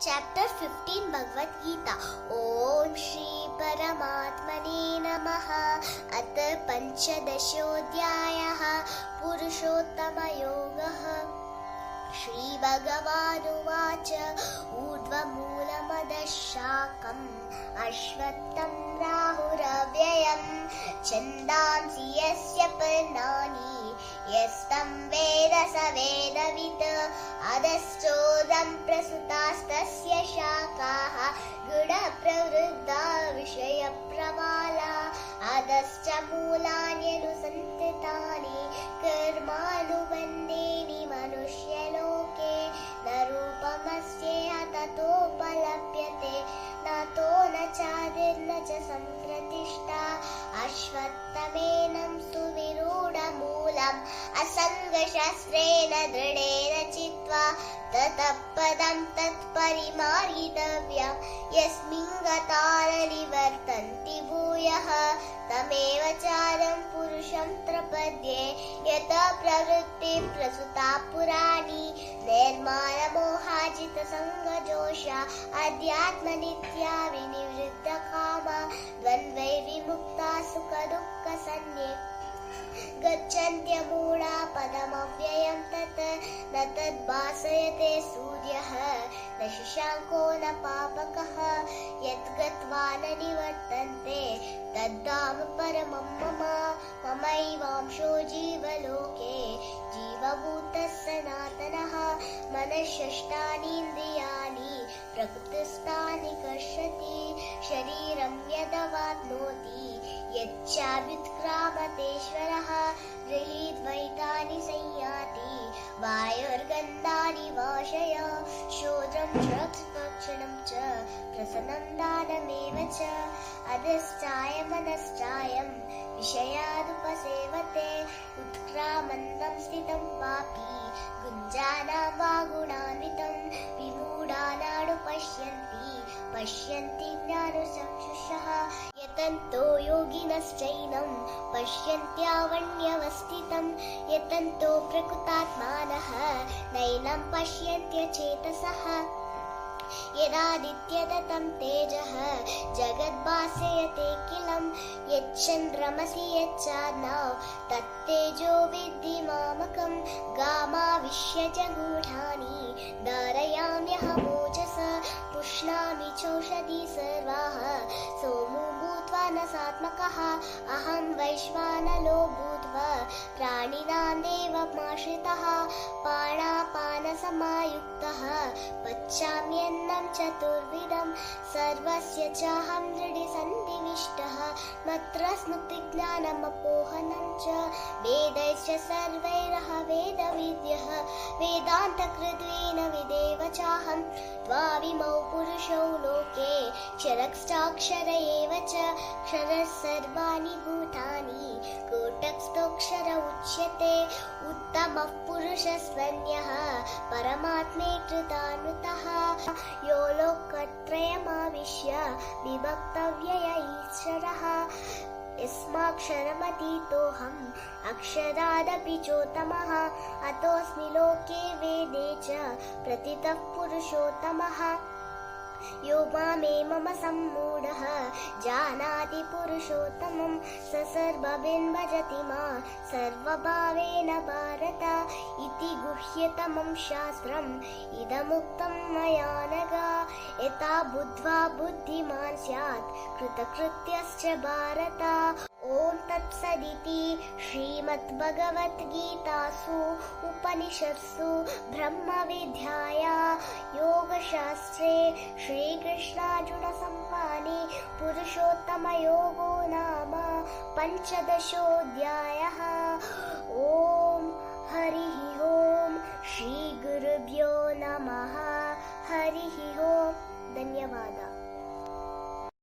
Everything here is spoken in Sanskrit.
Chapter 15 Bhagavad Gita. Om Shri Paramatmane Namaha. At Panchadashodhyayah Purushottama Yogah. Shri Bhagavanuvacha Urdhvamulamadash-shakam Ashvattam Rahuravyayam Chandamsi yasya parnani Yastam Veda Savedavit Adasthodam Prasutastasya Shakaha Guda Pravruddha Vishaya Pravala Adascha Mulanyanusantitani Karmanubandeni Manushya-loke Narupamasya tatopalapyate Nato na chadirna cha samkratishta Ashvattamenam suvirudamulam Asanga-shastrena dridena chitva Tatapadam tatparimargitavyam Yasmingata nivartanti bhuyaha Tameva charam purusham trapadye Yata pravritti prasuta purani Nirmala mohajita sanga josha Adhyatma nitya vinivritta kama Dvanvai vimukta sukha dukkha sanye Gacchantya-mūಢā padamavyayam tat na tad-bhāsayate suryah na shashanko na papakah yat gatva na nivartante tad-dhāma paramam mama mamayvamsho jīva-loke jīva-bhūtah sanātanah manashashtāni indriyāni prakrtisthāni karshati shariram yadavāpnoti यच्चाभ्युत्क्रामतेश्वरः गृहीत्वैतानि संयाति वायुर्गन्धानि वाशय शोद्रं क्षणं च प्रसन्नं दानमेव च अधश्चायमनश्चायं विषयादुपसेवते उत्क्रामन्तं स्थितं पापी गुञ्जानां वा गुणान्वितं विमूढानानुपश्यन्ति ज्ञानचक्षुषः यतन्तो योगिनश्चैनं पश्यन्त्यावण्यवस्थितं यतन्तो प्रकृतात्मानः नैनं पश्यन्त्यचेतसः यदादित्यदतं तेजः जगद्भासयतेऽखिलं यच्चन्द्रमसि यच्चाग्नौ तत्तेजो विद्धि मामकं गामाविश्य च गूढानि धारयाम्यहमोजसा पुष्णामि चौषधी सर्वाः सोमो भूत्वा न सात्मकः अहं वैश्वानरो भूत्वा प्राणिनां देवमाश्रितः प्राणापानसमायुक्तः पचाम्यन्नं चतुर्विधं सर्वस्य चाहं हृदि सन्निविष्टः मत्र स्मृतिज्ञानमपोहनं च वेदैश्च सर्वैरह वेदविद्यः वेदान्तकृद्वेन विदेव चाहं द्वाविमौ पुरुषौ लोके क्षरश्चाक्षर एव च क्षरः सर्वाणि भूतानि कूटस्थोऽक्षर उच्यते उत्तमः पुरुषस्त्वन्यः परमात्मे कृतान्वितः यो लोकत्रयमाविश्य विभक्तव्यय ईश्वरः यस्माक्षरमतीतोऽहम् अक्षरादपि चोत्तमः अतोऽस्मि लोके वेदे च प्रतितः पुरुषोत्तमः यो मामेमम सम्मूढः जानाति पुरुषोत्तमं स सर्वविद् भजति मां सर्वभावेन भारत इति गुह्यतमं शास्त्रम् इदमुक्तं मया नघ यथा बुद्ध्वा बुद्धिमान् स्यात् कृतकृत्यश्च भारत ॐ तत्सदिति श्रीमद्भगवद्गीतासु उपनिषत्सु ब्रह्मविद्यायां योगशास्त्रे श्रीकृष्णार्जुनसंवादे पुरुषोत्तमयोगो नाम पञ्चदशोऽध्यायः। ॐ